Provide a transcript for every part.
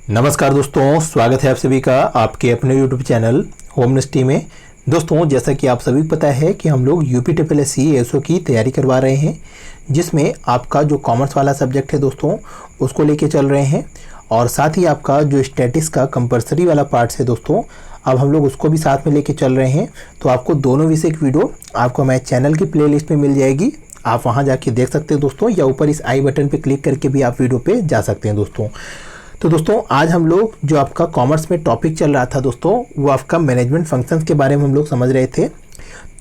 नमस्कार दोस्तों, स्वागत है आप सभी का आपके अपने यूट्यूब चैनल होमनेस्टी में। दोस्तों, जैसा कि आप सभी को पता है कि हम लोग यूपीएससी एएसओ की तैयारी करवा रहे हैं, जिसमें आपका जो कॉमर्स वाला सब्जेक्ट है दोस्तों उसको लेके चल रहे हैं, और साथ ही आपका जो स्टैटिक्स का कंपलसरी वाला पार्ट है दोस्तों, अब हम लोग उसको भी साथ में लेके चल रहे हैं। तो आपको दोनों विषय की वीडियो आपको हमारे चैनल की प्लेलिस्ट में मिल जाएगी, आप वहाँ जाके देख सकते हैं दोस्तों, या ऊपर इस आई बटन पर क्लिक करके भी आप वीडियो पर जा सकते हैं दोस्तों। तो दोस्तों, आज हम लोग जो आपका कॉमर्स में टॉपिक चल रहा था दोस्तों, वो आपका मैनेजमेंट फंक्शंस के बारे में हम लोग समझ रहे थे।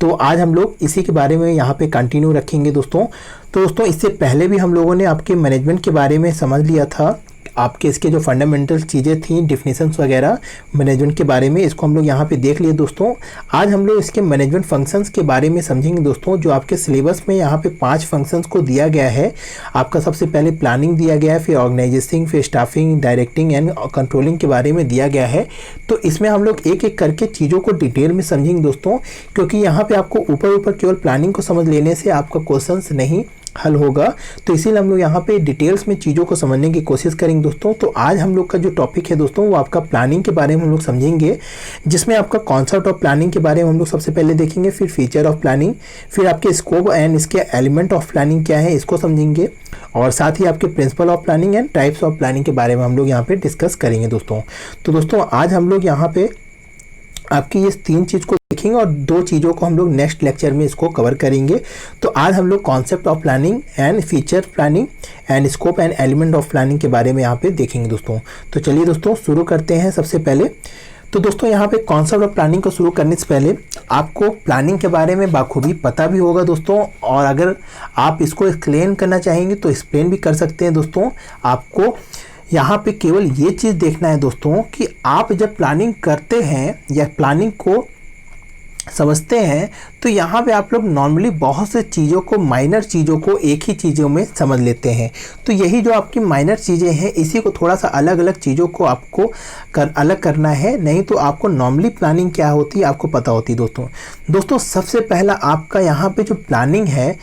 तो आज हम लोग इसी के बारे में यहाँ पे कंटिन्यू रखेंगे दोस्तों। तो दोस्तों, इससे पहले भी हम लोगों ने आपके मैनेजमेंट के बारे में समझ लिया था, आपके इसके जो फंडामेंटल चीज़ें थी, डिफिनीशंस वगैरह मैनेजमेंट के बारे में, इसको हम लोग यहाँ पे देख लिए दोस्तों। आज हम लोग इसके मैनेजमेंट फंक्शंस के बारे में समझेंगे दोस्तों। जो आपके सिलेबस में यहाँ पे 5 फंक्शंस को दिया गया है। आपका सबसे पहले प्लानिंग दिया गया है, फिर ऑर्गेनाइजिंग, फिर स्टाफिंग, डायरेक्टिंग एंड कंट्रोलिंग के बारे में दिया गया है। तो इसमें हम लोग एक एक करके चीज़ों को डिटेल में समझेंगे दोस्तों, क्योंकि यहाँ पर आपको ऊपर केवल प्लानिंग को समझ लेने से आपका क्वेश्चन नहीं हल होगा। तो इसीलिए हम लोग यहाँ पे डिटेल्स में चीज़ों को समझने की कोशिश करेंगे दोस्तों। तो आज हम लोग का जो टॉपिक है दोस्तों, वो आपका प्लानिंग के बारे में हम लोग समझेंगे, जिसमें आपका कॉन्सेप्ट ऑफ प्लानिंग के बारे में हम लोग सबसे पहले देखेंगे, फिर फीचर ऑफ प्लानिंग, फिर आपके स्कोप एंड इसके एलिमेंट ऑफ प्लानिंग क्या है इसको समझेंगे, और साथ ही आपके principle of planning and types of planning के बारे में हम लोग यहाँ पे डिस्कस करेंगे दोस्तों। तो दोस्तों, आज हम लोग यहाँ पे आपकी ये 3 चीज़ को देखेंगे, और 2 चीज़ों को हम लोग नेक्स्ट लेक्चर में इसको कवर करेंगे। तो आज हम लोग concept of planning and feature planning and scope and element of planning के बारे में यहाँ पे देखेंगे दोस्तों। तो चलिए दोस्तों, शुरू करते हैं सबसे पहले। तो दोस्तों, यहाँ पे कॉन्सेप्ट ऑफ प्लानिंग को शुरू करने से पहले आपको प्लानिंग के बारे में बाखूबी पता भी होगा दोस्तों, और अगर आप इसको एक्सप्लेन करना चाहेंगे तो एक्सप्लेन भी कर सकते हैं दोस्तों। आपको यहाँ पे केवल ये चीज़ देखना है दोस्तों कि आप जब प्लानिंग करते हैं या प्लानिंग को समझते हैं, तो यहाँ पे आप लोग नॉर्मली बहुत से चीज़ों को, माइनर चीज़ों को एक ही चीज़ों में समझ लेते हैं। तो यही जो आपकी माइनर चीज़ें हैं, इसी को थोड़ा सा अलग अलग चीज़ों को आपको अलग करना है, नहीं तो आपको नॉर्मली प्लानिंग क्या होती है आपको पता होती है दोस्तों। सबसे पहला आपका यहाँ पे जो प्लानिंग है,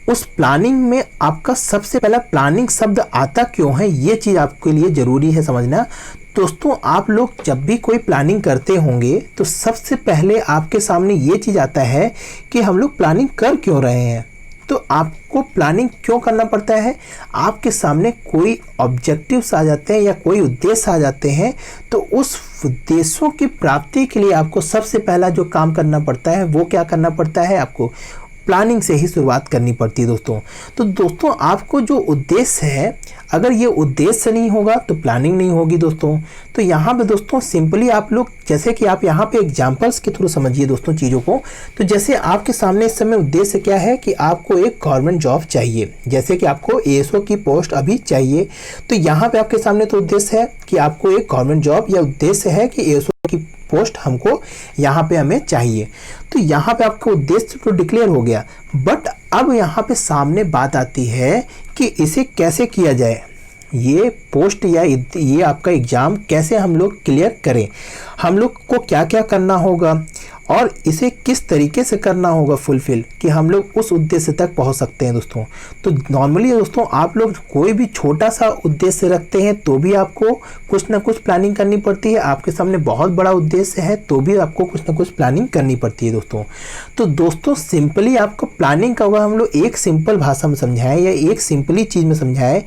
उस प्लानिंग में आपका सबसे पहला प्लानिंग शब्द आता क्यों है, ये चीज़ आपके लिए ज़रूरी है समझना दोस्तों। आप लोग जब भी कोई प्लानिंग करते होंगे तो सबसे पहले आपके सामने ये चीज़ आता है कि हम लोग प्लानिंग कर क्यों रहे हैं। तो आपको प्लानिंग क्यों करना पड़ता है, आपके सामने कोई ऑब्जेक्टिव्स आ जाते हैं या कोई उद्देश्य आ जाते हैं, तो उस उद्देश्यों की प्राप्ति के लिए आपको सबसे पहला जो काम करना पड़ता है, वो क्या करना पड़ता है, आपको प्लानिंग से ही शुरुआत करनी पड़ती है दोस्तों। तो दोस्तों, आपको जो उद्देश्य है, अगर ये उद्देश्य नहीं होगा तो प्लानिंग नहीं होगी दोस्तों। तो यहाँ पे दोस्तों सिंपली आप लोग, जैसे कि आप यहाँ पे एग्जांपल्स के थ्रू समझिए दोस्तों चीज़ों को। तो जैसे आपके सामने इस समय उद्देश्य क्या है कि आपको एक गवर्नमेंट जॉब चाहिए, जैसे कि आपको एएसओ की पोस्ट अभी चाहिए। तो यहाँ पे आपके सामने तो उद्देश्य है कि आपको एक गवर्नमेंट जॉब, या उद्देश्य है कि एएसओ की पोस्ट हमको यहाँ पे हमें चाहिए। तो यहाँ पे आपका उद्देश्य तो डिक्लेयर हो गया, बट अब यहाँ पे सामने बात आती है कि इसे कैसे किया जाए, ये पोस्ट या ये आपका एग्ज़ाम कैसे हम लोग क्लियर करें, हम लोग को क्या क्या करना होगा, और इसे किस तरीके से करना होगा फुलफिल, कि हम लोग उस उद्देश्य तक पहुंच सकते हैं दोस्तों। तो नॉर्मली दोस्तों, आप लोग कोई भी छोटा सा उद्देश्य रखते हैं तो भी आपको कुछ ना कुछ प्लानिंग करनी पड़ती है। आपके सामने बहुत बड़ा उद्देश्य है तो भी आपको कुछ ना कुछ प्लानिंग करनी पड़ती है दोस्तों। तो दोस्तों, सिंपली आपको प्लानिंग का होगा, हम लोग एक सिंपल भाषा में समझाएं या एक सिंपली चीज़ में समझाएं,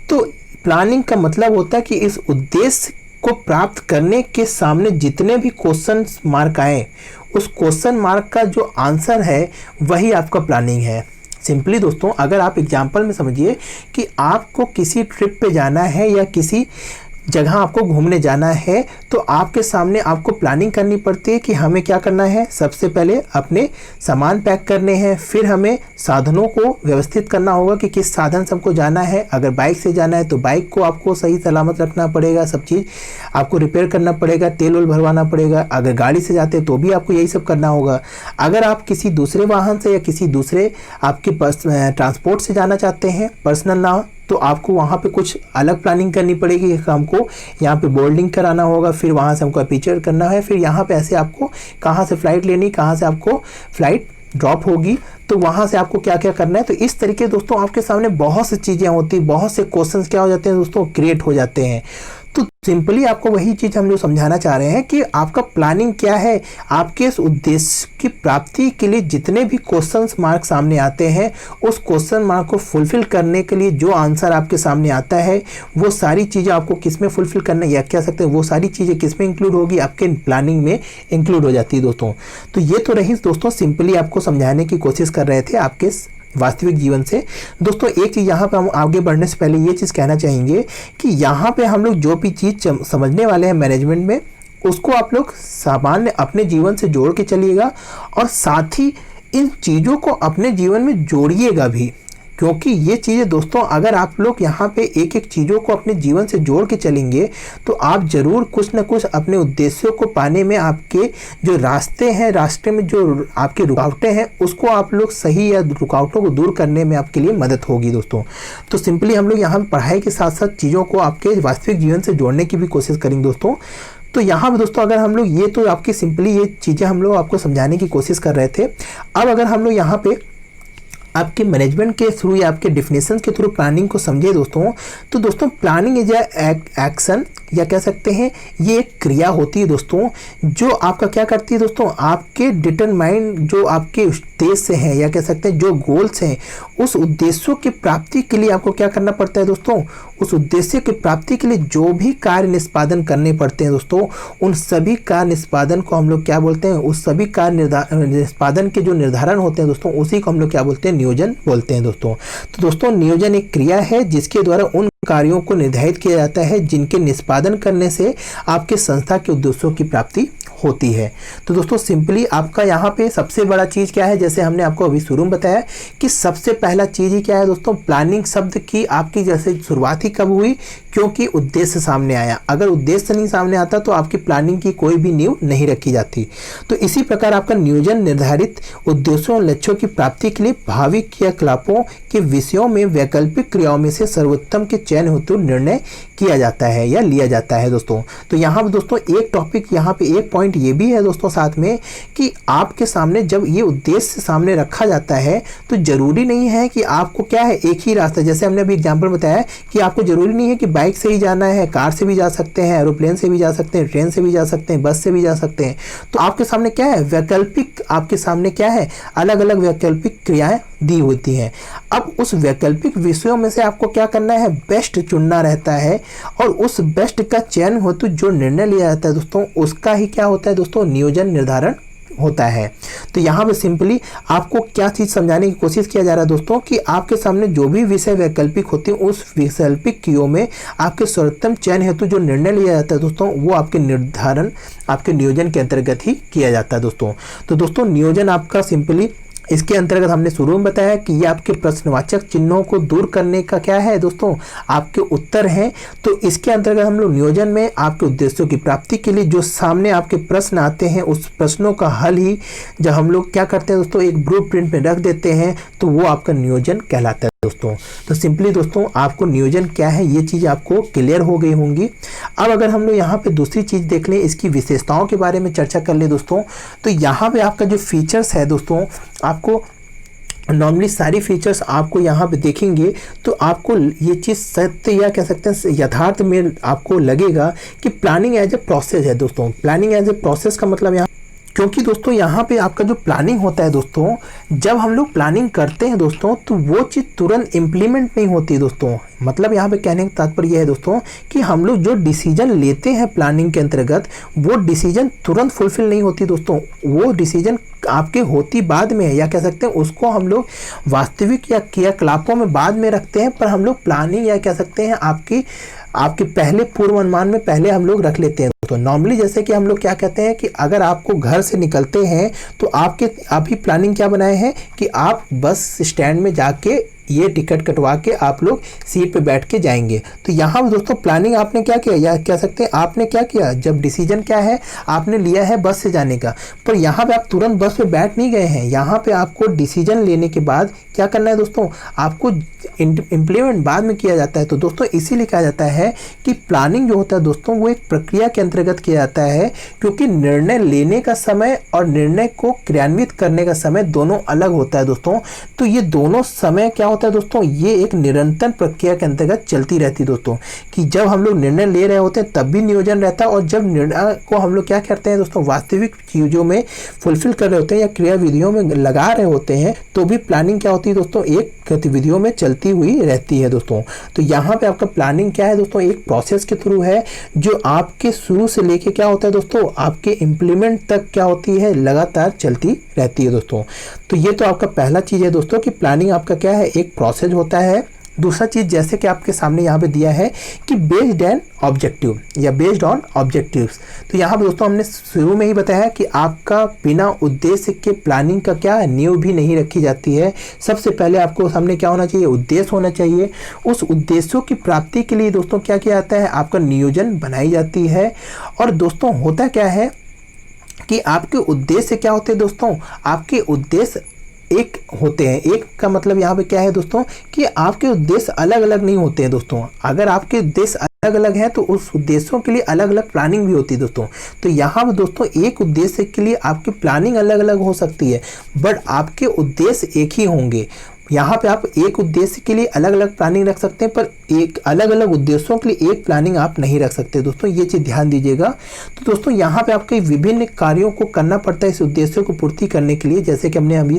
तो प्लानिंग का मतलब होता है कि इस उद्देश्य को प्राप्त करने के सामने जितने भी क्वेश्चन मार्क आए, उस क्वेश्चन मार्क का जो आंसर है वही आपका प्लानिंग है। सिंपली दोस्तों, अगर आप एग्जांपल में समझिए कि आपको किसी ट्रिप पे जाना है या किसी जगह आपको घूमने जाना है, तो आपके सामने आपको प्लानिंग करनी पड़ती है कि हमें क्या करना है। सबसे पहले अपने सामान पैक करने हैं, फिर हमें साधनों को व्यवस्थित करना होगा कि किस साधन से हमको जाना है। अगर बाइक से जाना है तो बाइक को आपको सही सलामत रखना पड़ेगा, सब चीज़ आपको रिपेयर करना पड़ेगा, तेल वोल भरवाना पड़ेगा। अगर गाड़ी से जाते हैं तो भी आपको यही सब करना होगा। अगर आप किसी दूसरे वाहन से या किसी दूसरे आपके ट्रांसपोर्ट से जाना चाहते हैं, पर्सनल ना, तो आपको वहाँ पे कुछ अलग प्लानिंग करनी पड़ेगी। हमको यहाँ पे बोर्डिंग कराना होगा, फिर वहाँ से हमको अपीचर करना है, फिर यहाँ पे ऐसे आपको कहाँ से फ़्लाइट लेनी, कहाँ से आपको फ़्लाइट ड्रॉप होगी, तो वहाँ से आपको क्या क्या करना है। तो इस तरीके दोस्तों आपके सामने बहुत सी चीज़ें होती, बहुत से क्वेश्चंस क्या हो जाते हैं दोस्तों, क्रिएट हो जाते हैं। तो सिंपली आपको वही चीज़ हम लोग समझाना चाह रहे हैं कि आपका प्लानिंग क्या है। आपके इस उद्देश्य की प्राप्ति के लिए जितने भी क्वेश्चन मार्क सामने आते हैं, उस क्वेश्चन मार्क को फुलफिल करने के लिए जो आंसर आपके सामने आता है, वो सारी चीज़ें आपको किस में फुलफिल करना है, या कह सकते हैं वो सारी चीज़ें किस में इंक्लूड होगी, आपके प्लानिंग में इंक्लूड हो जाती है दोस्तों। तो ये तो रही दोस्तों सिंपली आपको समझाने की कोशिश कर रहे थे आपके वास्तविक जीवन से। दोस्तों एक चीज़ यहाँ पे हम आगे बढ़ने से पहले ये चीज़ कहना चाहेंगे कि यहाँ पे हम लोग जो भी चीज़ समझने वाले हैं मैनेजमेंट में, उसको आप लोग सामान्य अपने जीवन से जोड़ के चलिएगा, और साथ ही इन चीज़ों को अपने जीवन में जोड़िएगा भी। क्योंकि ये चीज़ें दोस्तों अगर आप लोग यहाँ पे एक एक चीज़ों को अपने जीवन से जोड़ के चलेंगे, तो आप ज़रूर कुछ ना कुछ अपने उद्देश्यों को पाने में, आपके जो रास्ते हैं, रास्ते में जो आपकी रुकावटें हैं, उसको आप लोग सही या रुकावटों को दूर करने में आपके लिए मदद होगी दोस्तों। तो सिंपली हम लोग यहाँ पढ़ाई के साथ साथ चीज़ों को आपके वास्तविक जीवन से जोड़ने की भी कोशिश करेंगे दोस्तों। तो यहाँ पे दोस्तों अगर हम लोग ये तो आपकी सिंपली ये चीज़ें हम लोग आपको समझाने की कोशिश कर रहे थे। अब अगर हम लोग यहाँ पे आपके मैनेजमेंट के थ्रू या आपके डिफिनेशन के थ्रू प्लानिंग को समझे दोस्तों, तो दोस्तों प्लानिंग इज एक्शन, या कह सकते हैं ये एक क्रिया होती है दोस्तों, जो आपका क्या करती है दोस्तों, आपके डिटरमाइन जो आपके उद्देश्य हैं, या कह सकते हैं जो गोल्स हैं, उस उद्देश्यों की प्राप्ति के लिए आपको क्या करना पड़ता है दोस्तों, उस उद्देश्य की प्राप्ति के लिए जो भी कार्य निष्पादन करने पड़ते हैं दोस्तों, उन सभी कार्य निष्पादन को हम लोग क्या बोलते हैं, उस सभी कार्य निष्पादन के जो निर्धारण होते हैं दोस्तों, उसी को हम लोग क्या बोलते हैं, नियोजन बोलते हैं दोस्तों। तो दोस्तों नियोजन एक क्रिया है जिसके द्वारा उन कार्यों को निर्धारित किया जाता है जिनके निष्पादन करने से आपके संस्था के उद्देश्यों की प्राप्ति होती है। तो दोस्तों सिंपली आपका यहाँ पे सबसे बड़ा चीज़ क्या है, जैसे हमने आपको अभी शुरू में बताया कि सबसे पहला चीज़ ही क्या है दोस्तों, प्लानिंग शब्द की आपकी जैसे शुरुआत ही कब हुई, क्योंकि उद्देश्य सामने आया। अगर उद्देश्य नहीं सामने आता तो आपकी प्लानिंग की कोई भी नींव नहीं रखी जाती। तो इसी प्रकार आपका नियोजन निर्धारित उद्देश्यों और लक्ष्यों की प्राप्ति के लिए भावी क्रियाकलापों के विषयों में वैकल्पिक क्रियाओं में से सर्वोत्तम के चयन हेतु निर्णय किया जाता है या लिया जाता है दोस्तों। तो यहाँ पर दोस्तों एक टॉपिक, यहाँ पे एक पॉइंट ये भी है दोस्तों साथ में, कि आपके सामने जब ये उद्देश्य सामने रखा जाता है तो जरूरी नहीं है कि आपको क्या है एक ही रास्ता, जैसे हमने अभी एग्जांपल बताया कि आपको जरूरी नहीं है कि बाइक से ही जाना है, कार से भी जा सकते हैं, एरोप्लेन से भी जा सकते हैं, ट्रेन से भी जा सकते हैं, बस से भी जा सकते हैं। तो आपके सामने क्या है, वैकल्पिक, आपके सामने क्या है, अलग अलग वैकल्पिक क्रियाएं दी होती हैं। अब उस वैकल्पिक विषयों में से आपको क्या करना है, बेस्ट चुनना रहता है, और उस बेस्ट का चयन हेतु जो निर्णय लिया जाता है दोस्तों, उसका ही क्या होता है दोस्तों, नियोजन निर्धारण होता है। तो यहाँ पे सिंपली आपको क्या चीज़ समझाने की कोशिश किया जा रहा है दोस्तों, कि आपके सामने जो भी विषय वैकल्पिक होते हैं, उस वैकल्पिक क्रियाओं में आपके सर्वोत्तम चयन हेतु जो निर्णय लिया जाता है दोस्तों, वो आपके निर्धारण, आपके नियोजन के अंतर्गत ही किया जाता है दोस्तों। तो दोस्तों नियोजन आपका सिंपली इसके अंतर्गत हमने शुरू में बताया कि ये आपके प्रश्नवाचक चिन्हों को दूर करने का क्या है दोस्तों, आपके उत्तर हैं। तो इसके अंतर्गत हम लोग नियोजन में आपके उद्देश्यों की प्राप्ति के लिए जो सामने आपके प्रश्न आते हैं, उस प्रश्नों का हल ही जब हम लोग क्या करते हैं दोस्तों, एक ब्लूप्रिंट में रख देते हैं, तो वो आपका नियोजन कहलाता है दोस्तों। तो सिंपली दोस्तों आपको नियोजन क्या है ये चीज़ आपको क्लियर हो गई होंगी। अब अगर हम लोग यहाँ पे दूसरी चीज़ देख लें, इसकी विशेषताओं के बारे में चर्चा कर ले दोस्तों, तो यहाँ पे आपका जो फीचर्स है दोस्तों, आपको नॉर्मली सारी फीचर्स आपको यहाँ पे देखेंगे तो आपको ये चीज़ सत्य या कह सकते हैं यथार्थ में आपको लगेगा कि प्लानिंग एज ए प्रोसेस है दोस्तों। प्लानिंग एज ए प्रोसेस का मतलब यहाँ, क्योंकि दोस्तों यहाँ पे आपका जो प्लानिंग होता है दोस्तों, जब हम लोग प्लानिंग करते हैं दोस्तों, तो वो चीज़ तुरंत इम्प्लीमेंट नहीं होती दोस्तों। मतलब यहाँ पे कहने का तात्पर्य यह है दोस्तों कि हम लोग जो डिसीजन लेते हैं प्लानिंग के अंतर्गत, वो डिसीजन तुरंत फुलफिल नहीं होती दोस्तों। वो डिसीजन आपके होती बाद में है, या कह सकते हैं उसको हम लोग वास्तविक या क्रियाकलापों में बाद में रखते हैं, पर हम लोग प्लानिंग या कह सकते हैं आपके पहले पूर्वानुमान में पहले हम लोग रख लेते हैं। तो नॉर्मली जैसे कि हम लोग क्या कहते हैं कि अगर आपको घर से निकलते हैं तो अभी प्लानिंग क्या बनाए हैं कि आप बस स्टैंड में जाके ये टिकट कटवा के आप लोग सीट पे बैठ के जाएंगे। तो यहाँ दोस्तों प्लानिंग आपने क्या किया, या कह सकते हैं आपने क्या किया, जब डिसीजन क्या है आपने लिया है बस से जाने का, पर यहाँ पे आप तुरंत बस पे बैठ नहीं गए हैं। यहाँ पे आपको डिसीजन लेने के बाद क्या करना है दोस्तों, आपको इम्प्लीमेंट बाद में किया जाता है। तो दोस्तों इसीलिए कहा जाता है कि प्लानिंग जो होता है दोस्तों, वो एक प्रक्रिया के अंतर्गत किया जाता है, क्योंकि निर्णय लेने का समय और निर्णय को क्रियान्वित करने का समय दोनों अलग होता है दोस्तों। तो ये दोनों समय क्या होता है दोस्तों, ये एक निरंतर प्रक्रिया के अंतर्गत चलती रहती है दोस्तों, कि जब हम लोग निर्णय ले रहे होते हैं तब भी नियोजन रहता है, और जब निर्णय को हम लोग क्या करते हैं दोस्तों, वास्तविक चीज़ों में फुलफिल कर रहे होते हैं या क्रियाविधियों में लगा रहे होते हैं, तो भी प्लानिंग क्या होती है दोस्तों, एक गतिविधियों में चलती हुई रहती है दोस्तों। तो यहाँ पे आपका प्लानिंग क्या है दोस्तों, एक प्रोसेस के थ्रू है जो आपके शुरू से लेके क्या होता है दोस्तों, आपके इम्प्लीमेंट तक क्या होती है, लगातार चलती रहती है दोस्तों। तो ये तो आपका पहला चीज़ है दोस्तों कि प्लानिंग आपका क्या है, एक प्रोसेस होता है। दूसरा चीज़ जैसे कि आपके सामने यहाँ पे दिया है कि बेस्ड एन ऑब्जेक्टिव या बेस्ड ऑन ऑब्जेक्टिव्स। तो यहाँ पे दोस्तों हमने शुरू में ही बताया कि आपका बिना उद्देश्य के प्लानिंग का क्या है, नींव भी नहीं रखी जाती है। सबसे पहले आपको सामने क्या होना चाहिए, उद्देश्य होना चाहिए। उस उद्देश्यों की प्राप्ति के लिए दोस्तों क्या किया जाता है, आपका नियोजन बनाई जाती है। और दोस्तों होता क्या है कि आपके उद्देश्य क्या होते हैं दोस्तों, आपके उद्देश्य एक होते हैं। एक का मतलब यहाँ पे क्या है दोस्तों कि आपके उद्देश्य अलग अलग नहीं होते हैं दोस्तों। अगर आपके उद्देश्य अलग अलग हैं तो उस उद्देश्यों के लिए अलग अलग प्लानिंग भी होती है दोस्तों। तो यहाँ पे दोस्तों एक उद्देश्य के लिए आपकी प्लानिंग अलग अलग हो सकती है, बट आपके उद्देश्य एक ही होंगे। यहाँ पे आप एक उद्देश्य के लिए अलग अलग प्लानिंग रख सकते हैं, पर एक अलग अलग उद्देश्यों के लिए एक प्लानिंग आप नहीं रख सकते दोस्तों, ये चीज़ ध्यान दीजिएगा। तो दोस्तों यहाँ पे आपके विभिन्न कार्यों को करना पड़ता है इस उद्देश्यों को पूर्ति करने के लिए, जैसे कि हमने अभी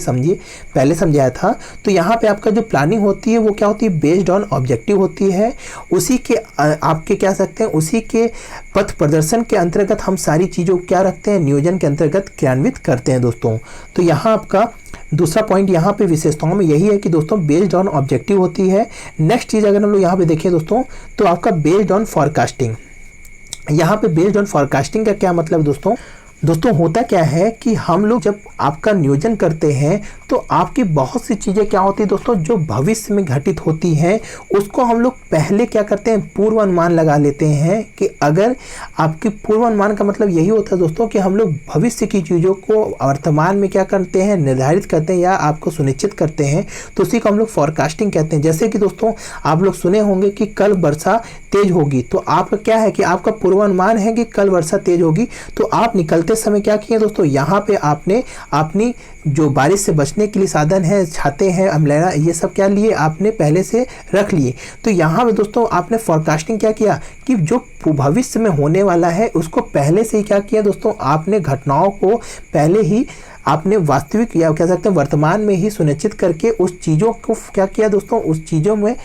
पहले समझाया था। तो यहाँ पे आपका जो प्लानिंग होती है वो क्या होती है, बेस्ड ऑन ऑब्जेक्टिव होती है। उसी के आपके क्या सकते हैं, उसी के पथ प्रदर्शन के अंतर्गत हम सारी चीज़ों को क्या रखते हैं, नियोजन के अंतर्गत क्रियान्वित करते हैं दोस्तों। तो यहाँ आपका दूसरा पॉइंट यहाँ पे विशेषताओं में यही है कि दोस्तों बेस्ड ऑन ऑब्जेक्टिव होती है। नेक्स्ट चीज़ अगर हम लोग यहाँ पे देखें दोस्तों, तो आपका बेस्ड ऑन फॉरकास्टिंग। यहाँ पे बेस्ड ऑन फॉरकास्टिंग का क्या मतलब दोस्तों होता क्या है कि हम लोग जब आपका नियोजन करते हैं तो आपकी बहुत सी चीज़ें क्या होती है दोस्तों, जो भविष्य में घटित होती हैं उसको हम लोग पहले क्या करते हैं, पूर्वानुमान लगा लेते हैं। कि अगर आपकी पूर्वानुमान का मतलब यही होता है दोस्तों कि हम लोग भविष्य की चीज़ों को वर्तमान में क्या करते हैं, निर्धारित करते हैं या आपको सुनिश्चित करते हैं। तो उसी को हम लोग फॉरकास्टिंग कहते हैं। जैसे कि दोस्तों आप लोग सुने होंगे कि कल वर्षा तेज होगी, तो आपका क्या है कि आपका पूर्वानुमान है कि कल वर्षा तेज होगी। तो आप निकलते समय क्या किए दोस्तों, यहाँ पे आपने अपनी जो बारिश से बचने के लिए साधन है, छाते हैं, अम्ब्रेला, ये सब क्या लिए आपने पहले से रख लिए। तो यहाँ पे दोस्तों आपने फॉरकास्टिंग क्या किया कि जो भविष्य में होने वाला है उसको पहले से ही क्या किया दोस्तों, आपने घटनाओं को पहले ही आपने वास्तविक या कह सकते हैं वर्तमान में ही सुनिश्चित करके उस चीज़ों को क्या किया दोस्तों, उस चीज़ों में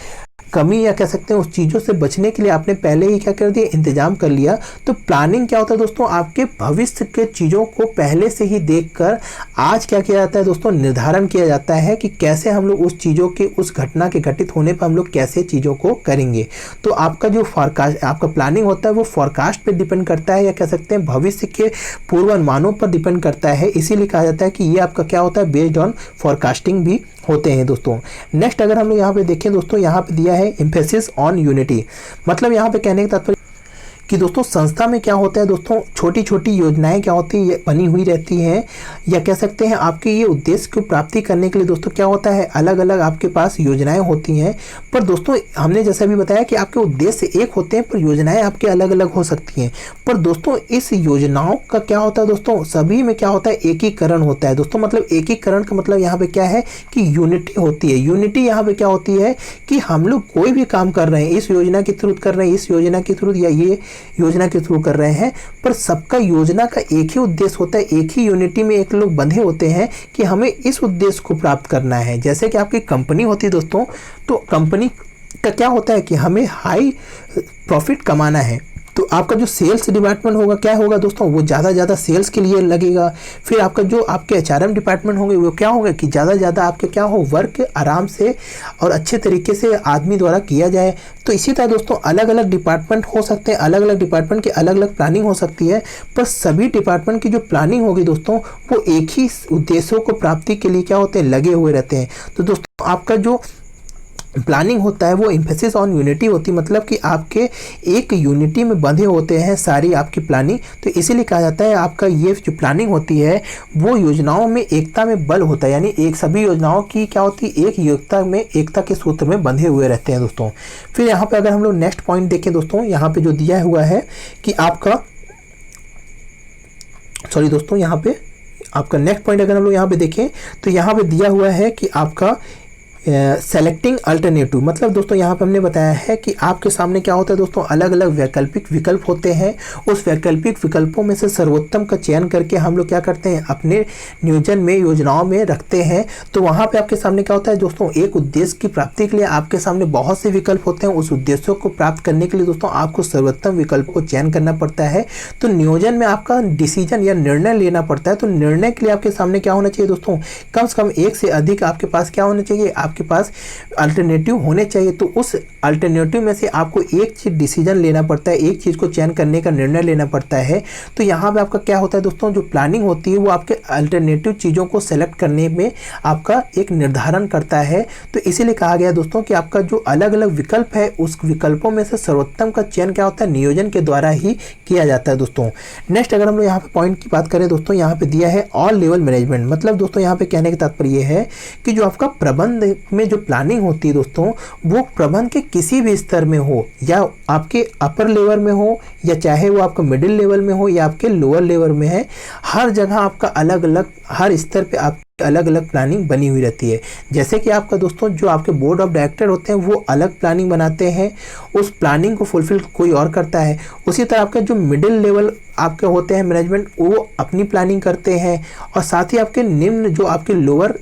कमी या कह सकते हैं उस चीज़ों से बचने के लिए आपने पहले ही क्या कर दिया, इंतजाम कर लिया। तो प्लानिंग क्या होता है दोस्तों, आपके भविष्य के चीज़ों को पहले से ही देखकर आज क्या किया जाता है दोस्तों, निर्धारण किया जाता है कि कैसे हम लोग उस चीज़ों के, उस घटना के घटित होने पर हम लोग कैसे चीज़ों को करेंगे। तो आपका जो फॉरकास्ट, आपका प्लानिंग होता है वो फॉरकास्ट पर डिपेंड करता है या कह सकते हैं भविष्य के पूर्वानुमानों पर डिपेंड करता है। इसीलिए कहा जाता है कि ये आपका क्या होता है, बेस्ड ऑन फॉरकास्टिंग भी होते हैं दोस्तों। नेक्स्ट अगर हम लोग यहाँ पे देखें दोस्तों, यहाँ पे दिया है एम्फेसिस ऑन यूनिटी। मतलब यहाँ पे कहने का तात्पर्य कि दोस्तों संस्था में क्या होता है दोस्तों, छोटी छोटी योजनाएं क्या होती है, बनी हुई रहती हैं, या कह सकते हैं आपके ये उद्देश्य को प्राप्ति करने के लिए दोस्तों क्या होता है, अलग अलग आपके पास योजनाएं होती हैं। पर दोस्तों हमने जैसा भी बताया कि आपके उद्देश्य एक होते हैं पर योजनाएं आपके अलग अलग हो सकती हैं। पर दोस्तों इस योजनाओं का क्या होता है दोस्तों, सभी में क्या होता है, एकीकरण होता है दोस्तों। मतलब एकीकरण का मतलब यहाँ पे क्या है कि यूनिटी होती है। यूनिटी यहाँ पे क्या होती है कि हम लोग कोई भी काम कर रहे हैं, इस योजना के थ्रू कर रहे हैं, इस योजना के थ्रू या ये योजना के थ्रू कर रहे हैं, पर सबका योजना का एक ही उद्देश्य होता है। एक ही यूनिटी में एक लोग बंधे होते हैं कि हमें इस उद्देश्य को प्राप्त करना है। जैसे कि आपकी कंपनी होती है दोस्तों, तो कंपनी का क्या होता है कि हमें हाई प्रॉफिट कमाना है। तो आपका जो सेल्स डिपार्टमेंट होगा क्या होगा दोस्तों, वो ज़्यादा सेल्स के लिए लगेगा। फिर आपका जो आपके एचआरएम डिपार्टमेंट होंगे वो क्या होगा कि ज़्यादा आपके क्या हो, वर्क आराम से और अच्छे तरीके से आदमी द्वारा किया जाए। तो इसी तरह दोस्तों अलग अलग डिपार्टमेंट हो सकते हैं, अलग अलग डिपार्टमेंट की अलग अलग प्लानिंग हो सकती है, पर सभी डिपार्टमेंट की जो प्लानिंग होगी दोस्तों वो एक ही उद्देश्यों को प्राप्ति के लिए क्या होते हैं, लगे हुए रहते हैं। तो दोस्तों आपका जो प्लानिंग होता है वो एम्फेसिस ऑन यूनिटी होती है। मतलब कि आपके एक यूनिटी में बंधे होते हैं सारी आपकी प्लानिंग। तो इसीलिए कहा जाता है आपका ये जो प्लानिंग होती है वो योजनाओं में एकता में बल होता है। यानी एक सभी योजनाओं की क्या होती है, एक योग्यता में, एकता के सूत्र में बंधे हुए रहते हैं दोस्तों। फिर यहाँ पे अगर हम लोग नेक्स्ट पॉइंट देखें दोस्तों, यहाँ पे जो दिया हुआ है कि आपका यहाँ पे आपका नेक्स्ट पॉइंट अगर हम लोग यहाँ पे देखें तो यहाँ पे दिया हुआ है कि आपका सेलेक्टिंग अल्टरनेटिव, मतलब दोस्तों यहाँ पे हमने बताया है कि आपके सामने क्या होता है दोस्तों, अलग अलग वैकल्पिक विकल्प होते हैं। उस वैकल्पिक विकल्पों में से सर्वोत्तम का चयन करके हम लोग क्या करते हैं, अपने नियोजन में, योजनाओं में रखते हैं। तो वहाँ पे आपके सामने क्या होता है दोस्तों, एक उद्देश्य की प्राप्ति के लिए आपके सामने बहुत से विकल्प होते हैं। उस उद्देश्यों को प्राप्त करने के लिए दोस्तों आपको सर्वोत्तम विकल्प को चयन करना पड़ता है। तो नियोजन में आपका डिसीजन या निर्णय लेना पड़ता है। तो निर्णय के लिए आपके सामने क्या होना चाहिए दोस्तों, कम से कम एक से अधिक आपके पास क्या होना चाहिए, आपके पास अल्टरनेटिव होने चाहिए। तो उस अल्टरनेटिव में से आपको एक चीज डिसीजन लेना पड़ता है, एक चीज को चयन करने का निर्णय लेना पड़ता है। तो यहाँ पे आपका क्या होता है दोस्तों, जो प्लानिंग होती है वो आपके अल्टरनेटिव चीज़ों को सेलेक्ट करने में आपका एक निर्धारण करता है। तो इसीलिए कहा गया दोस्तों कि आपका जो अलग अलग विकल्प है, उस विकल्पों में से सर्वोत्तम का चयन क्या होता है, नियोजन के द्वारा ही किया जाता है दोस्तों। नेक्स्ट अगर हम लोग यहाँ पे पॉइंट की बात करें दोस्तों, यहाँ पे दिया है ऑल लेवल मैनेजमेंट। मतलब दोस्तों यहाँ पे कहने का तात्पर्य ये है कि जो आपका प्रबंध में जो प्लानिंग होती है दोस्तों, वो प्रबंध के किसी भी स्तर में हो, या आपके अपर लेवल में हो, या चाहे वो आपका मिडिल लेवल में हो, या आपके लोअर लेवल में है, हर जगह आपका अलग अलग, हर स्तर पे आप अलग अलग प्लानिंग बनी हुई रहती है। जैसे कि आपका दोस्तों जो आपके बोर्ड ऑफ डायरेक्टर होते हैं वो अलग प्लानिंग बनाते हैं, उस प्लानिंग को फुलफिल कोई और करता है। उसी तरह आपका जो मिडिल लेवल आपके होते हैं मैनेजमेंट, वो अपनी प्लानिंग करते हैं, और साथ ही आपके निम्न जो आपके लोअर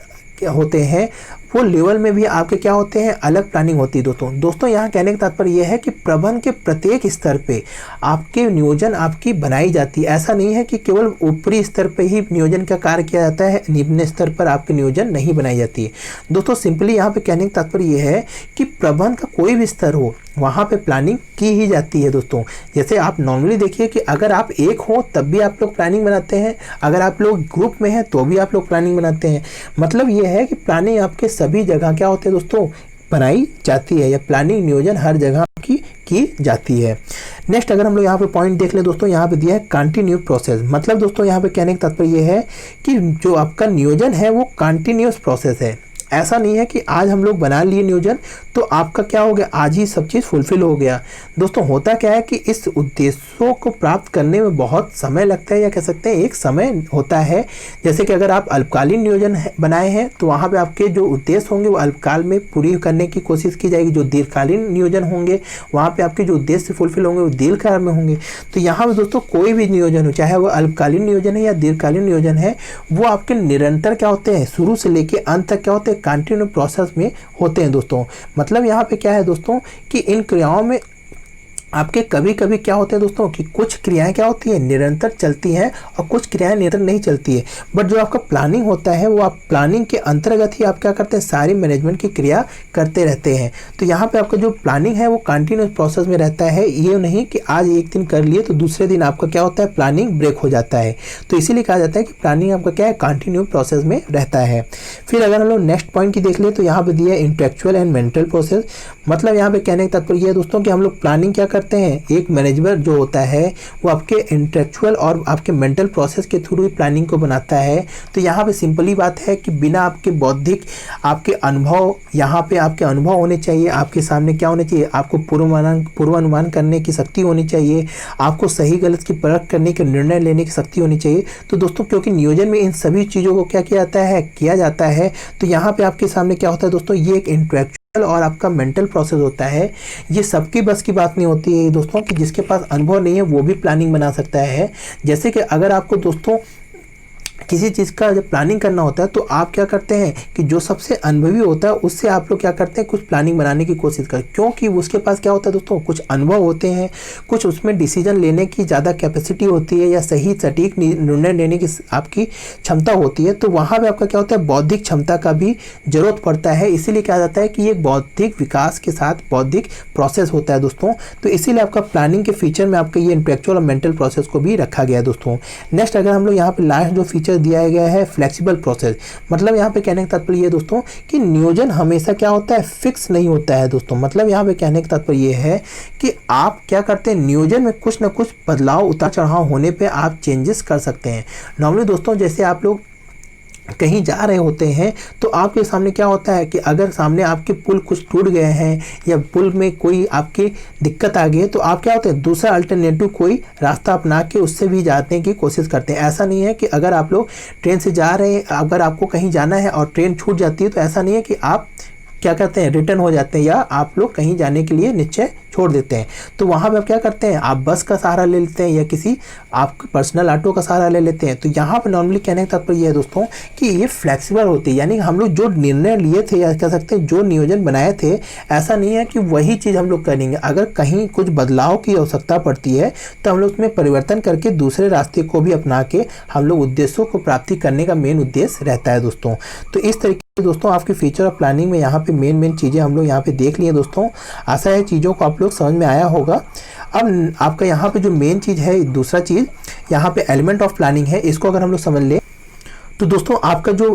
होते हैं वो लेवल में भी आपके क्या होते हैं, अलग प्लानिंग होती है दोस्तों यहाँ कहने का तात्पर्य यह है कि प्रबंध के प्रत्येक स्तर पे आपके नियोजन आपकी बनाई जाती है। ऐसा नहीं है कि केवल ऊपरी स्तर पे ही नियोजन का कार्य किया जाता है, निम्न स्तर पर आपके नियोजन नहीं बनाई जाती है दोस्तों। सिंपली यहाँ पे कहने का तात्पर्य यह है कि प्रबंध का कोई भी स्तर हो, वहाँ पे प्लानिंग की ही जाती है दोस्तों। जैसे आप नॉर्मली देखिए कि अगर आप एक हो तब भी आप लोग प्लानिंग बनाते हैं, अगर आप लोग ग्रुप में हैं तो भी आप लोग प्लानिंग बनाते हैं। मतलब ये है कि प्लानिंग आपके सभी जगह क्या होते हैं दोस्तों, बनाई जाती है, या प्लानिंग नियोजन हर जगह की जाती है। नेक्स्ट अगर हम लोग यहाँ पे पॉइंट देख लें दोस्तों, यहाँ पे दिया है कंटिन्यू प्रोसेस। मतलब दोस्तों यहाँ पे कहने का तात्पर्य ये है कि जो आपका नियोजन है वो कंटिन्यूस प्रोसेस है। ऐसा नहीं है कि आज हम लोग बना लिए नियोजन तो आपका क्या हो गया, आज ही सब चीज़ फुलफिल हो गया। दोस्तों होता क्या है कि इस उद्देश्यों को प्राप्त करने में बहुत समय लगता है, या कह सकते हैं एक समय होता है। जैसे कि अगर आप अल्पकालीन नियोजन बनाए हैं तो वहाँ पे आपके जो उद्देश्य होंगे वो अल्पकाल में पूरी करने की कोशिश की जाएगी। जो दीर्घकालीन नियोजन होंगे वहाँ पे आपके जो उद्देश्य फुलफिल होंगे वो दीर्घकाल में होंगे। तो यहाँ पे दोस्तों कोई भी नियोजन हो, चाहे वो अल्पकालीन नियोजन है या दीर्घकालीन नियोजन है, वो आपके निरंतर क्या होते हैं, शुरू से लेकर अंत तक क्या होते हैं, कंटिन्यू प्रोसेस में होते हैं दोस्तों। मतलब यहाँ पे क्या है दोस्तों कि इन क्रियाओं में आपके कभी कभी क्या होता है दोस्तों कि कुछ क्रियाएं क्या होती हैं, निरंतर चलती हैं, और कुछ क्रियाएं निरंतर नहीं चलती है। बट जो आपका प्लानिंग होता है वो आप प्लानिंग के अंतर्गत ही आप क्या करते हैं, सारी मैनेजमेंट की क्रिया करते रहते हैं। तो यहाँ पे आपका जो प्लानिंग है वो कंटिन्यूस प्रोसेस में रहता है। ये नहीं कि आज एक दिन कर लिए तो दूसरे दिन आपका क्या होता है, प्लानिंग ब्रेक हो जाता है। तो इसीलिए कहा जाता है कि प्लानिंग आपका क्या है, कंटिन्यू प्रोसेस में रहता है। फिर अगर हम लोग नेक्स्ट पॉइंट की देख ले तो यहाँ पे दिया है इंटेलेक्चुअल एंड मेंटल प्रोसेस। मतलब यहाँ पे कहने का तात्पर्य है दोस्तों कि हम लोग प्लानिंग क्या करते हैं, एक मैनेजर जो होता है वो आपके इंटेलेक्चुअल और आपके मेंटल प्रोसेस के थ्रू ही प्लानिंग को बनाता है। तो यहाँ पे सिंपली बात है कि बिना आपके बौद्धिक आपके अनुभव, यहाँ पे आपके अनुभव होने चाहिए, आपके सामने क्या होने चाहिए, आपको पूर्वानुमान करने की शक्ति होनी चाहिए, आपको सही गलत की परख करने के निर्णय लेने की शक्ति होनी चाहिए। तो दोस्तों क्योंकि नियोजन में इन सभी चीज़ों को क्या किया जाता है, तो यहाँ पे आपके सामने क्या होता है दोस्तों, ये एक इंटेलेक्चुअल और आपका मेंटल प्रोसेस होता है। ये सबकी बस की बात नहीं होती है दोस्तों कि जिसके पास अनुभव नहीं है वो भी प्लानिंग बना सकता है। जैसे कि अगर आपको दोस्तों किसी चीज़ का जब प्लानिंग करना होता है तो आप क्या करते हैं कि जो सबसे अनुभवी होता है उससे आप लोग क्या करते हैं, कुछ प्लानिंग बनाने की कोशिश करते हैं, क्योंकि उसके पास क्या होता है दोस्तों, कुछ अनुभव होते हैं, कुछ उसमें डिसीजन लेने की ज़्यादा कैपेसिटी होती है, या सही सटीक निर्णय लेने की आपकी क्षमता होती है। तो वहाँ पर आपका क्या होता है, बौद्धिक क्षमता का भी जरूरत पड़ता है। इसीलिए कहा जाता है कि ये बौद्धिक विकास के साथ बौद्धिक प्रोसेस होता है दोस्तों। तो इसीलिए आपका प्लानिंग के फीचर में आपका ये इंटेलेक्चुअल और मेंटल प्रोसेस को भी रखा गया दोस्तों। नेक्स्ट अगर हम लोग यहाँ पे लास्ट जो फीचर दिया गया है फ्लेक्सिबल प्रोसेस। मतलब यहाँ पे कहने का तात्पर्य ये दोस्तों कि नियोजन हमेशा क्या होता है, फिक्स नहीं होता है दोस्तों। मतलब यहाँ पे कहने का तात्पर्य ये है कि आप क्या करते हैं, नियोजन में कुछ ना कुछ बदलाव उतार चढ़ाव होने पे आप चेंजेस कर सकते हैं। नॉर्मली दोस्तों जैसे आप लोग कहीं जा रहे होते हैं तो आपके सामने क्या होता है कि अगर सामने आपके पुल कुछ टूट गए हैं या पुल में कोई आपकी दिक्कत आ गई है तो आप क्या होते हैं, दूसरा अल्टरनेटिव कोई रास्ता अपना के उससे भी जाने की कोशिश करते हैं। ऐसा नहीं है कि अगर आप लोग ट्रेन से जा रहे हैं, अगर आपको कहीं जाना है और ट्रेन छूट जाती है तो ऐसा नहीं है कि आप क्या करते हैं, रिटर्न हो जाते हैं, या आप लोग कहीं जाने के लिए निश्चय छोड़ देते हैं। तो वहाँ पे आप क्या करते हैं, आप बस का सहारा ले लेते हैं या किसी आपके पर्सनल ऑटो का सहारा ले लेते हैं। तो यहाँ पे नॉर्मली कहने का तात्पर्य है दोस्तों कि ये फ्लेक्सिबल होती है, यानी हम लोग जो निर्णय लिए थे या कह सकते हैं जो नियोजन बनाए थे, ऐसा नहीं है कि वही चीज़ हम लोग करेंगे। अगर कहीं कुछ बदलाव की आवश्यकता पड़ती है तो हम लोग उसमें परिवर्तन करके दूसरे रास्ते को भी अपना के हम लोग उद्देश्यों को प्राप्ति करने का मेन उद्देश्य रहता है दोस्तों। तो इस तरीके से दोस्तों आपके फ्यूचर ऑफ प्लानिंग में यहाँ पे मेन चीज़ें हम लोग यहाँ पे देख लिए दोस्तों। आशा है चीज़ों को आप लोग समझ में आया होगा। अब आपका यहाँ पे जो मेन चीज़ है, दूसरा चीज़ यहाँ पे एलिमेंट ऑफ प्लानिंग है, इसको अगर हम लोग समझ लें तो दोस्तों आपका जो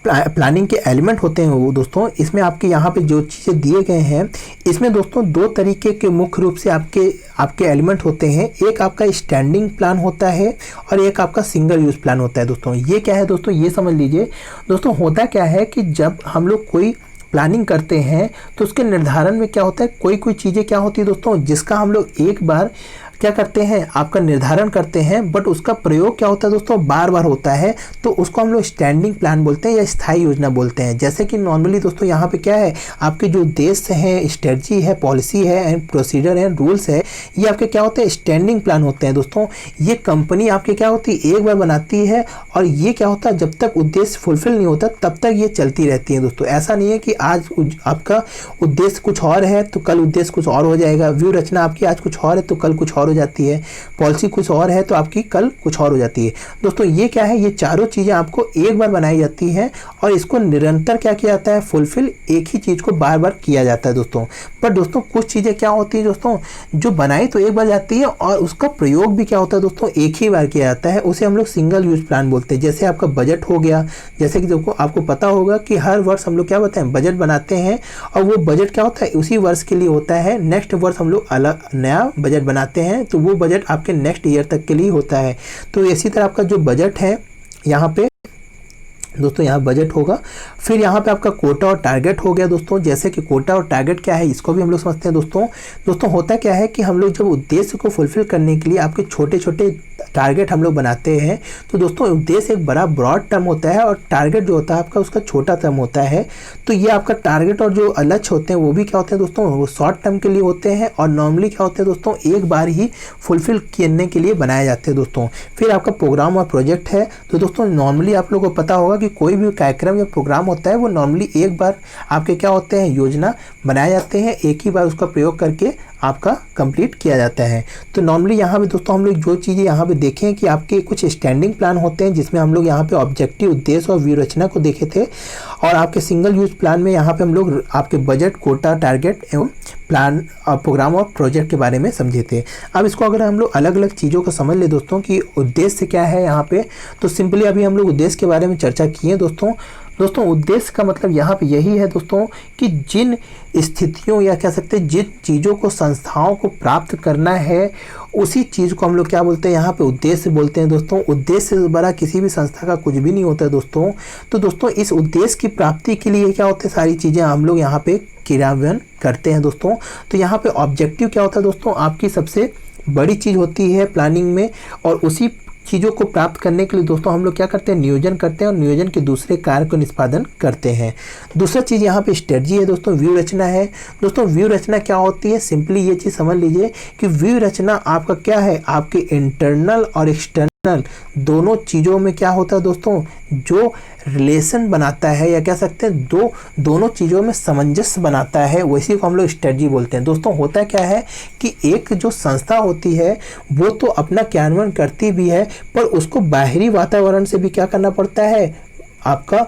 प्लानिंग के एलिमेंट होते हैं वो दोस्तों, इसमें आपके यहाँ पे जो चीज़ें दिए गए हैं, इसमें दोस्तों दो तरीके के मुख्य रूप से आपके एलिमेंट होते हैं। एक आपका स्टैंडिंग प्लान होता है और एक आपका सिंगल यूज़ प्लान होता है दोस्तों। ये क्या है दोस्तों, ये समझ लीजिए दोस्तों। होता क्या है कि जब हम लोग कोई प्लानिंग करते हैं तो उसके निर्धारण में क्या होता है, कोई चीज़ें क्या होती है दोस्तों, जिसका हम लोग एक बार क्या करते हैं, आपका निर्धारण करते हैं, बट उसका प्रयोग क्या होता है दोस्तों, बार बार होता है। तो उसको हम लोग स्टैंडिंग प्लान बोलते हैं या स्थायी योजना बोलते हैं। जैसे कि नॉर्मली दोस्तों यहाँ पे क्या है, आपके जो उद्देश्य हैं, स्ट्रेटजी है, पॉलिसी है एंड प्रोसीजर है, रूल्स है, ये आपके क्या होते हैं, स्टैंडिंग प्लान होते हैं दोस्तों। ये कंपनी आपके क्या होती है, एक बार बनाती है और ये क्या होता है, जब तक उद्देश्य फुलफिल नहीं होता तब तक ये चलती रहती है दोस्तों। ऐसा नहीं है कि आज आपका उद्देश्य कुछ और है तो कल उद्देश्य कुछ और हो जाएगा। व्यू रचना आपकी आज कुछ और है तो कल कुछ और हो जाती है, पॉलिसी कुछ और है तो आपकी कल कुछ और हो जाती है दोस्तों। ये क्या है, ये चारों चीज़ें आपको एक बार बनाई जाती हैं और इसको निरंतर क्या किया जाता है, फुलफिल एक ही चीज़ को बार बार किया जाता है दोस्तों। पर दोस्तों कुछ चीज़ें क्या होती है दोस्तों, जो बनाई तो एक बार जाती है और उसका प्रयोग भी क्या होता है दोस्तों, एक ही बार किया जाता है। उसे हम लोग सिंगल यूज प्लान बोलते हैं। जैसे आपका बजट हो गया, जैसे कि देखो आपको पता होगा कि हर वर्ष हम लोग क्या बताएं, बजट बनाते हैं और वो बजट क्या होता है, उसी वर्ष के लिए होता है। नेक्स्ट वर्ष हम लोग अलग नया बजट बनाते हैं तो वो बजट आपके नेक्स्ट ईयर तक के लिए होता है। तो इसी तरह आपका जो बजट है यहाँ पे दोस्तों, यहाँ बजट होगा। फिर यहाँ पे आपका कोटा और टारगेट हो गया दोस्तों। जैसे कि कोटा और टारगेट क्या है, इसको भी हम लोग समझते हैं दोस्तों। होता क्या है कि हम लोग जब उद्देश्य को फुलफिल करने के लिए आपके छोटे छोटे टारगेट हम लोग बनाते हैं तो दोस्तों उद्देश्य एक बड़ा ब्रॉड टर्म होता है और टारगेट जो होता है आपका उसका छोटा टर्म होता है। तो ये आपका टारगेट और जो लक्ष्य होते हैं वो भी क्या होते हैं दोस्तों, वो शॉर्ट टर्म के लिए होते हैं और नॉर्मली क्या होते हैं दोस्तों, एक बार ही फुलफिल करने के लिए बनाए जाते हैं दोस्तों। फिर आपका प्रोग्राम और प्रोजेक्ट है। तो दोस्तों नॉर्मली आप लोगों को पता होगा कि कोई भी कार्यक्रम या प्रोग्राम होता है वो नॉर्मली एक बार आपके क्या होते हैं, योजना बनाए जाते हैं, एक ही बार उसका प्रयोग करके आपका कंप्लीट किया जाता है। तो नॉर्मली यहाँ पे दोस्तों हम लोग जो चीज़ें यहाँ पे देखें कि आपके कुछ स्टैंडिंग प्लान होते हैं जिसमें हम लोग यहाँ पे ऑब्जेक्टिव, उद्देश्य और व्यू रचना को देखे थे, और आपके सिंगल यूज प्लान में यहाँ पे हम लोग आपके बजट, कोटा, टारगेट एवं प्लान और प्रोग्राम और प्रोजेक्ट के बारे में समझे थे। अब इसको अगर हम लोग अलग अलग चीज़ों को समझ ले दोस्तों कि उद्देश्य क्या है यहाँ पे, तो सिंपली अभी हम लोग उद्देश्य के बारे में चर्चा किए दोस्तों। उद्देश्य का मतलब यहाँ पे यही है दोस्तों कि जिन स्थितियों या कह सकते हैं जिन चीज़ों को संस्थाओं को प्राप्त करना है उसी चीज़ को हम लोग क्या बोलते हैं, यहाँ पे उद्देश्य बोलते हैं दोस्तों। उद्देश्य से बड़ा किसी भी संस्था का कुछ भी नहीं होता है दोस्तों। तो दोस्तों इस उद्देश्य की प्राप्ति के लिए क्या होते हैं, सारी चीज़ें हम लोग यहाँ पे क्रियान्वयन करते हैं दोस्तों। तो यहाँ पे ऑब्जेक्टिव क्या होता है दोस्तों, आपकी सबसे बड़ी चीज़ होती है प्लानिंग में, और उसी चीज़ों को प्राप्त करने के लिए दोस्तों हम लोग क्या करते हैं, नियोजन करते हैं और नियोजन के दूसरे कार्य को निष्पादन करते हैं। दूसरा चीज़ यहाँ पे स्ट्रेटजी है दोस्तों, व्यू रचना है दोस्तों। व्यू रचना क्या होती है, सिंपली ये चीज़ समझ लीजिए कि व्यू रचना आपका क्या है, आपके इंटरनल और एक्सटर्नल दोनों चीज़ों में क्या होता है दोस्तों, जो रिलेशन बनाता है या कह सकते हैं दोनों चीज़ों में सामंजस्य बनाता है, वैसे को हम लोग स्ट्रेटजी बोलते हैं दोस्तों। होता क्या है कि एक जो संस्था होती है वो तो अपना क्रियान्वयन करती भी है, पर उसको बाहरी वातावरण से भी क्या करना पड़ता है, आपका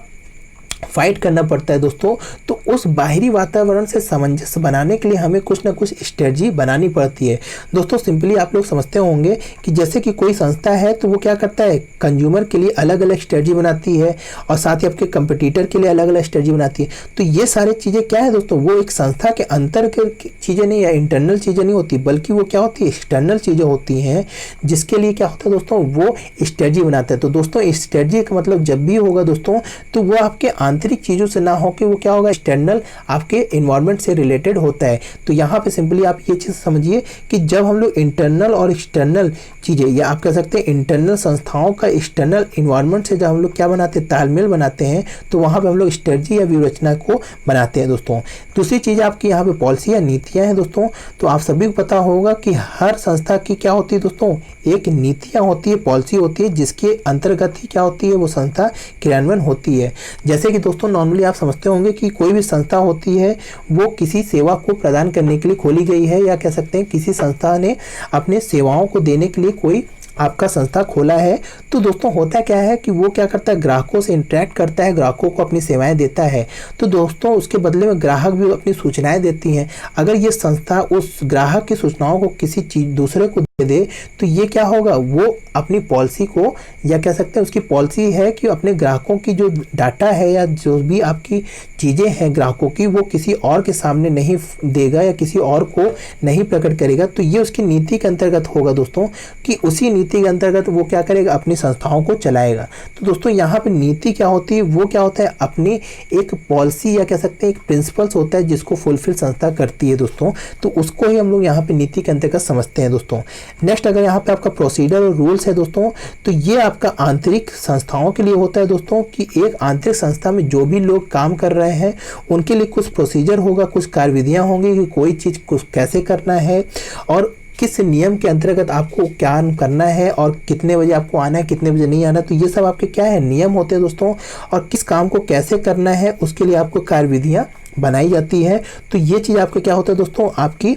फाइट करना पड़ता है दोस्तों। तो उस बाहरी वातावरण से सामंजस्य बनाने के लिए हमें कुछ ना कुछ स्ट्रेटजी बनानी पड़ती है दोस्तों। सिंपली आप लोग समझते होंगे कि जैसे कि कोई संस्था है तो वो क्या करता है, कंज्यूमर के लिए अलग अलग स्ट्रेटजी बनाती है और साथ ही आपके कंपटीटर के लिए अलग अलग स्ट्रेटजी बनाती है। तो ये सारी चीज़ें क्या है दोस्तों, वो एक संस्था के अंतर के चीज़ें नहीं या इंटरनल चीज़ें नहीं होती, बल्कि वो क्या होती है, एक्सटर्नल चीज़ें होती हैं, जिसके लिए क्या होता है दोस्तों, वो स्ट्रेटजी बनाता है। तो दोस्तों स्ट्रेटजी का मतलब जब भी होगा दोस्तों तो वो आपके आंतरिक चीज़ों से ना हो के वो क्या होगा, एक्सटर्नल आपके इन्वायरमेंट से रिलेटेड होता है। तो यहाँ पे सिंपली आप ये चीज़ समझिए कि जब हम लोग इंटरनल और एक्सटर्नल चीज़ें, या आप कह सकते हैं इंटरनल संस्थाओं का एक्सटर्नल इन्वायरमेंट से जब हम लोग क्या बनाते हैं, तालमेल बनाते हैं, तो वहाँ पे हम लोग स्ट्रेटजी या व्यूहरचना को बनाते हैं दोस्तों। दूसरी चीज़ आपकी यहाँ पे पॉलिसी या नीतियाँ हैं दोस्तों। तो आप सभी को पता होगा कि हर संस्था की क्या होती है दोस्तों, एक नीतियाँ होती है, पॉलिसी होती है, जिसके अंतर्गत ही क्या होती है, वो संस्था क्रियान्वयन होती है। जैसे कि दोस्तों नॉर्मली आप समझते होंगे कि कोई भी संस्था होती है वो किसी सेवा को प्रदान करने के लिए खोली गई है, या कह सकते हैं किसी संस्था ने अपने सेवाओं को देने के लिए कोई आपका संस्था खोला है। तो दोस्तों होता क्या है कि वो क्या करता है, ग्राहकों से इंटरेक्ट करता है, ग्राहकों को अपनी सेवाएं देता है। तो दोस्तों उसके बदले में ग्राहक भी अपनी सूचनाएं देती हैं। अगर ये संस्था उस ग्राहक की सूचनाओं को किसी चीज दूसरे को दे, तो ये क्या होगा, वो अपनी पॉलिसी को, या कह सकते हैं उसकी पॉलिसी है कि अपने ग्राहकों की जो डाटा है या जो भी आपकी चीज़ें हैं ग्राहकों की, वो किसी और के सामने नहीं देगा या किसी और को नहीं प्रकट करेगा। तो ये उसकी नीति के अंतर्गत होगा दोस्तों, कि उसी नीति के अंतर्गत वो क्या करेगा, अपनी संस्थाओं को चलाएगा। तो दोस्तों यहाँ पे नीति क्या होती है, वो क्या होता है, अपनी एक पॉलिसी या कह सकते हैं एक प्रिंसिपल्स होता है जिसको फुलफिल संस्था करती है दोस्तों। तो उसको ही हम लोग यहाँ पे नीति के अंतर्गत समझते हैं दोस्तों। नेक्स्ट अगर यहाँ पे आपका प्रोसीजर और रूल्स है दोस्तों, तो ये आपका आंतरिक संस्थाओं के लिए होता है दोस्तों, कि एक आंतरिक संस्था में जो भी लोग काम कर रहे हैं उनके लिए कुछ प्रोसीजर होगा, कुछ कार्यविधियाँ होंगी कि कोई चीज़ कुछ कैसे करना है और किस नियम के अंतर्गत आपको क्या करना है और कितने बजे आपको आना है, कितने बजे नहीं आना। तो ये सब आपके क्या है, नियम होते हैं दोस्तों। और किस काम को कैसे करना है उसके लिए आपको कार्यविधियाँ बनाई जाती है। तो ये चीज़ आपका क्या होता है दोस्तों, आपकी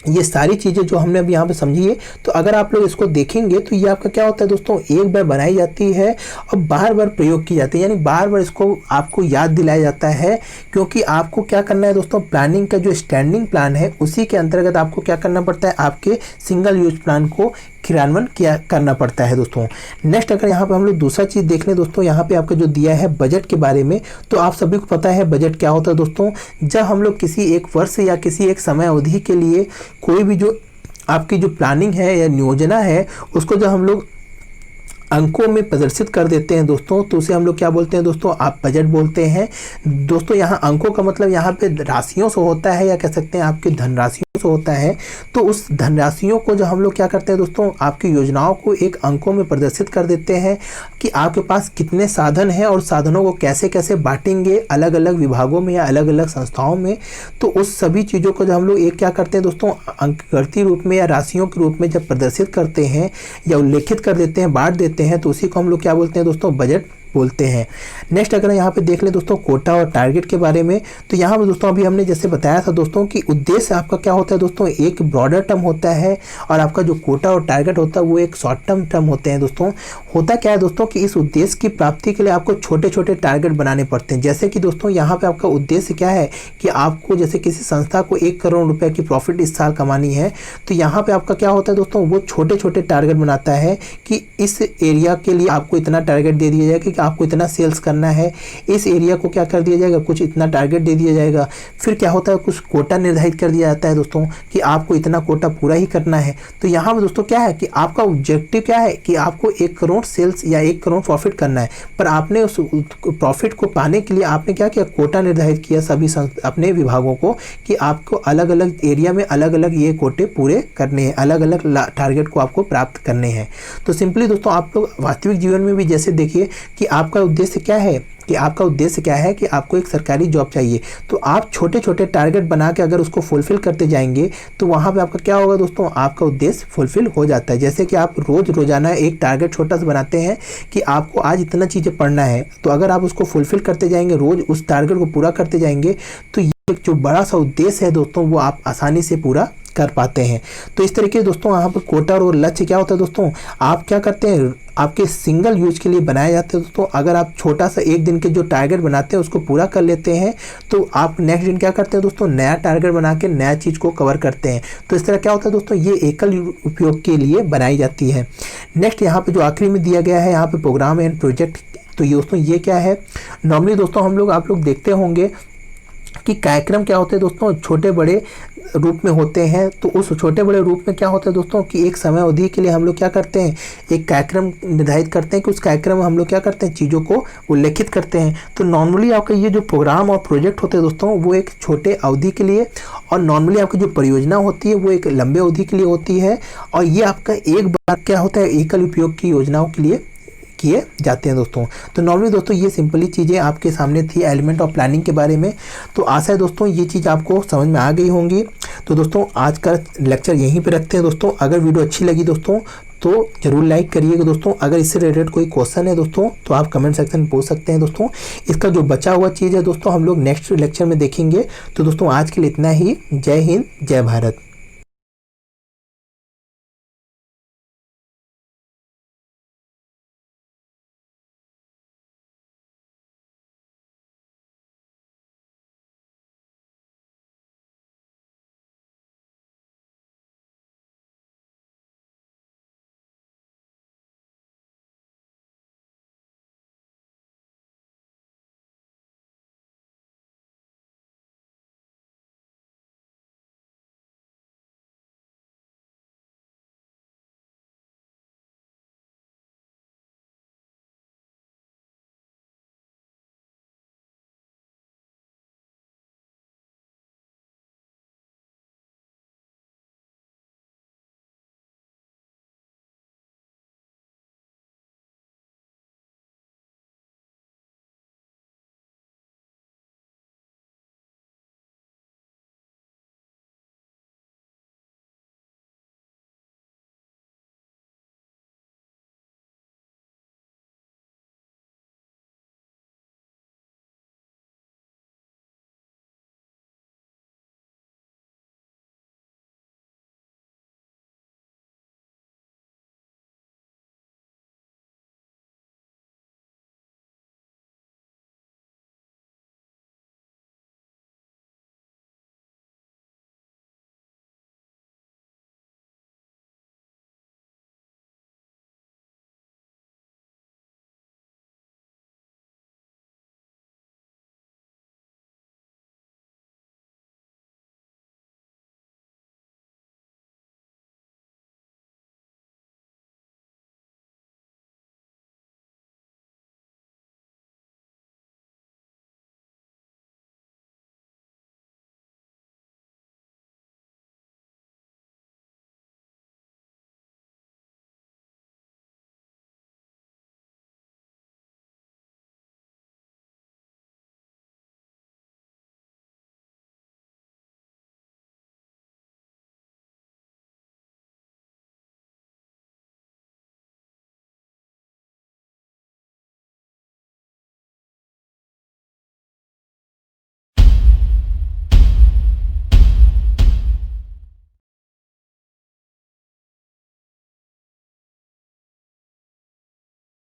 ये सारी चीज़ें जो हमने अभी यहाँ पे समझी है, तो अगर आप लोग इसको देखेंगे तो ये आपका क्या होता है दोस्तों, एक बार बनाई जाती है और बार बार प्रयोग की जाती है, यानी बार बार इसको आपको याद दिलाया जाता है। क्योंकि आपको क्या करना है दोस्तों, प्लानिंग का जो स्टैंडिंग प्लान है उसी के अंतर्गत आपको क्या करना पड़ता है, आपके सिंगल यूज प्लान को क्रियान्वयन किया करना पड़ता है दोस्तों। नेक्स्ट अगर यहाँ पे हम लोग दूसरा चीज़ देख लें दोस्तों, यहाँ पे आपका जो दिया है बजट के बारे में, तो आप सभी को पता है बजट क्या होता है दोस्तों। जब हम लोग किसी एक वर्ष या किसी एक समय अवधि के लिए कोई भी जो आपकी जो प्लानिंग है या योजना है उसको जब हम लोग अंकों में प्रदर्शित कर देते हैं दोस्तों, तो उसे हम लोग क्या बोलते हैं दोस्तों, आप बजट बोलते हैं दोस्तों। यहाँ अंकों का मतलब यहाँ पे राशियों से होता है, या कह सकते हैं आपकी धनराशियों से होता है। तो उस धनराशियों को जो हम लोग क्या करते हैं दोस्तों, आपकी योजनाओं को एक अंकों में प्रदर्शित कर देते हैं कि आपके पास कितने साधन हैं और साधनों को कैसे कैसे बांटेंगे अलग अलग विभागों में या अलग अलग संस्थाओं में। तो उस सभी चीज़ों को जब हम लोग एक क्या करते हैं दोस्तों, अंकगणितीय रूप में या राशियों के रूप में जब प्रदर्शित करते हैं या उल्लेखित कर देते हैं, बांट देते हैं, तो उसी को हम लोग क्या बोलते हैं दोस्तों, बजट बोलते हैं। नेक्स्ट अगर यहाँ पे देख ले दोस्तों कोटा और टारगेट के बारे में, तो यहाँ पे दोस्तों अभी हमने जैसे बताया था दोस्तों कि उद्देश्य आपका क्या होता है दोस्तों, एक ब्रॉडर टर्म होता है और आपका जो कोटा और टारगेट होता है वो एक शॉर्ट टर्म होते हैं दोस्तों। होता क्या है दोस्तों कि इस उद्देश्य की प्राप्ति के लिए आपको छोटे छोटे टारगेट बनाने पड़ते हैं। जैसे कि दोस्तों यहाँ पे आपका उद्देश्य क्या है कि आपको जैसे किसी संस्था को 1 करोड़ रुपए की प्रॉफिट इस साल कमानी है, तो यहाँ पे आपका क्या होता है दोस्तों, वो छोटे छोटे टारगेट बनाता है कि इस एरिया के लिए आपको इतना टारगेट दे दिया जाएगा कि आपको इतना सेल्स करना है, इस एरिया को क्या कर दिया जाएगा, कुछ इतना टारगेट दे दिया जाएगा। फिर क्या होता है, कुछ कोटा निर्धारित कर दिया जाता है दोस्तों कि आपको इतना कोटा पूरा ही करना है। तो यहाँ पर दोस्तों क्या है कि आपका ऑब्जेक्टिव क्या है कि आपको 1 करोड़ सेल्स या 1 करोड़ प्रॉफिट करना है, पर आपने उस प्रॉफिट को पाने के लिए आपने क्या किया, कोटा निर्धारित किया सभी अपने विभागों को कि आपको अलग अलग एरिया में अलग अलग ये कोटे पूरे करने हैं, अलग अलग टारगेट को आपको प्राप्त करने हैं। तो सिंपली दोस्तों आप लोग वास्तविक जीवन में भी जैसे देखिए कि आपका उद्देश्य क्या है, कि आपका उद्देश्य क्या है कि आपको एक सरकारी जॉब चाहिए, तो आप छोटे छोटे टारगेट बना के अगर उसको फुलफिल करते जाएंगे तो वहाँ पे आपका क्या होगा दोस्तों, आपका उद्देश्य फुलफिल हो जाता है। जैसे कि आप रोज़ाना एक टारगेट छोटा सा बनाते हैं कि आपको आज इतना चीज़ें पढ़ना है, तो अगर आप उसको फुलफिल करते जाएंगे, रोज़ उस टारगेट को पूरा करते जाएंगे, तो ये जो बड़ा सा उद्देश्य है दोस्तों वो आप आसानी से पूरा कर पाते हैं। तो इस तरीके से दोस्तों यहाँ पर कोटा और लक्ष्य क्या होता है दोस्तों, आप क्या करते हैं, आपके सिंगल यूज के लिए बनाए जाते हैं दोस्तों। अगर आप छोटा सा एक दिन के जो टारगेट बनाते हैं उसको पूरा कर लेते हैं, तो आप नेक्स्ट दिन क्या करते हैं दोस्तों, नया टारगेट बना के नया चीज़ को कवर करते हैं। तो इस तरह क्या होता है दोस्तों, ये एकल उपयोग के लिए बनाई जाती है। नेक्स्ट यहाँ पे जो आखिरी में दिया गया है यहाँ पे प्रोग्राम एंड प्रोजेक्ट, तो ये दोस्तों ये क्या है, नॉर्मली दोस्तों हम लोग आप लोग देखते होंगे कि कार्यक्रम क्या होते हैं दोस्तों, छोटे बड़े रूप में होते हैं। तो उस छोटे बड़े रूप में क्या होता है दोस्तों कि एक समय अवधि के लिए हम लोग क्या करते हैं, एक कार्यक्रम निर्धारित करते हैं कि उस कार्यक्रम में हम लोग क्या करते हैं, चीज़ों को उल्लेखित करते हैं। तो नॉर्मली आपका ये जो प्रोग्राम और प्रोजेक्ट होते हैं दोस्तों, वो एक छोटे अवधि के लिए, और नॉर्मली आपकी जो परियोजना होती है वो एक लंबे अवधि के लिए होती है। और ये आपका एक बार क्या होता है, एकल उपयोग की योजनाओं के लिए किए जाते हैं दोस्तों। तो नॉर्मली दोस्तों ये सिंपली चीज़ें आपके सामने थी एलिमेंट ऑफ प्लानिंग के बारे में। तो आशा है दोस्तों ये चीज़ आपको समझ में आ गई होंगी। तो दोस्तों आज का लेक्चर यहीं पे रखते हैं दोस्तों। अगर वीडियो अच्छी लगी दोस्तों तो ज़रूर लाइक करिएगा दोस्तों। अगर इससे रिलेटेड कोई क्वेश्चन है दोस्तों तो आप कमेंट सेक्शन में पूछ सकते हैं दोस्तों। इसका जो बचा हुआ चीज़ है दोस्तों हम लोग नेक्स्ट लेक्चर में देखेंगे। तो दोस्तों आज के लिए इतना ही। जय हिंद, जय भारत।